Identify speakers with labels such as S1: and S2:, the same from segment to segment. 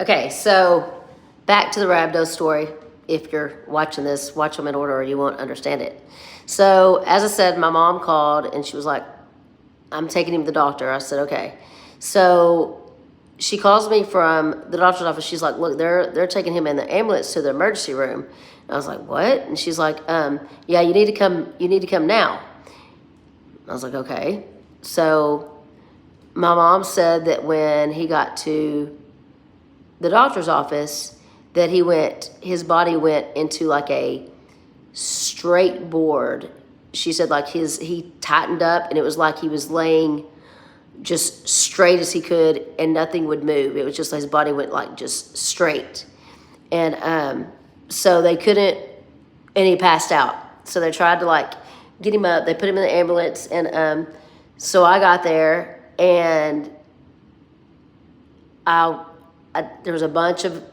S1: Okay, so back to the rhabdo story. If you're watching this, watch them in order or you won't understand it. So, as I said, my mom called and she was like, I'm taking him to the doctor. I said, okay. So she calls me from the doctor's office. She's like, look, they're taking him in the ambulance to the emergency room. And I was like, what? And she's like, yeah, you need to come now. I was like, okay. So my mom said that when he got to the doctor's office, that his body went into like a straight board. She said like he tightened up and it was like he was laying just straight as he could and nothing would move. It was just like his body went like just straight. And so they couldn't, and he passed out. So they tried to like get him up. They put him in the ambulance. And so I got there and there was a bunch of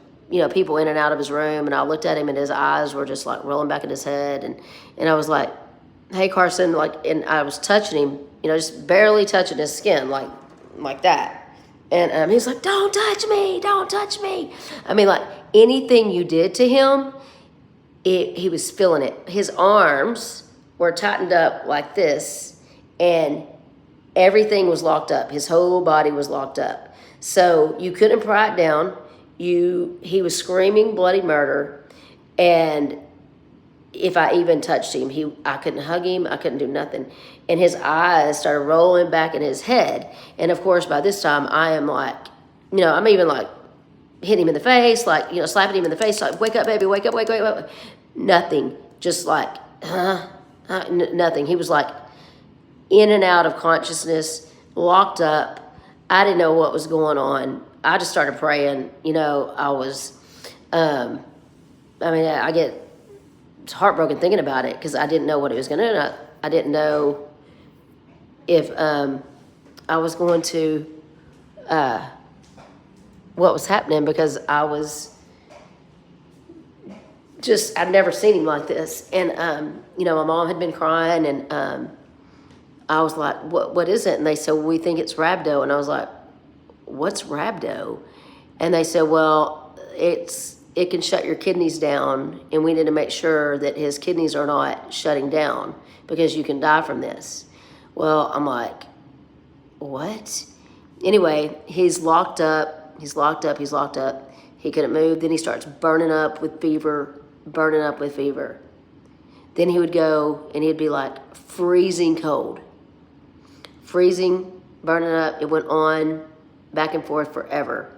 S1: people in and out of his room, and I looked at him and his eyes were just like rolling back in his head, and I was like, hey Carson, like, and I was touching him, just barely touching his skin, like that. And he's like, don't touch me. I mean, like, anything you did to him, he was feeling it. His arms were tightened up like this, and everything was locked up. His whole body was locked up. So you couldn't pry it down. He was screaming bloody murder, and if I even touched him, I couldn't hug him. I couldn't do nothing. And his eyes started rolling back in his head. And of course, by this time, I am like, I'm even like hitting him in the face, like, slapping him in the face, like, wake up, baby, wake up, wake up. Nothing. Just like, nothing. He was like in and out of consciousnness, locked up. I didn't know what was going on. I just started praying. I was, I get heartbroken thinking about it because I didn't know what it was going to do. I didn't know if I was going to, what was happening, because I was just, I'd never seen him like this. And, my mom had been crying, and I was like, what is it? And they said, well, we think it's rhabdo. And I was like, what's rhabdo? And they said, well, it can shut your kidneys down, and we need to make sure that his kidneys are not shutting down because you can die from this. Well, I'm like, what? Anyway, he's locked up. He couldn't move. Then he starts burning up with fever. Then he would go and he'd be like freezing cold. Freezing, burning up. It went on back and forth forever.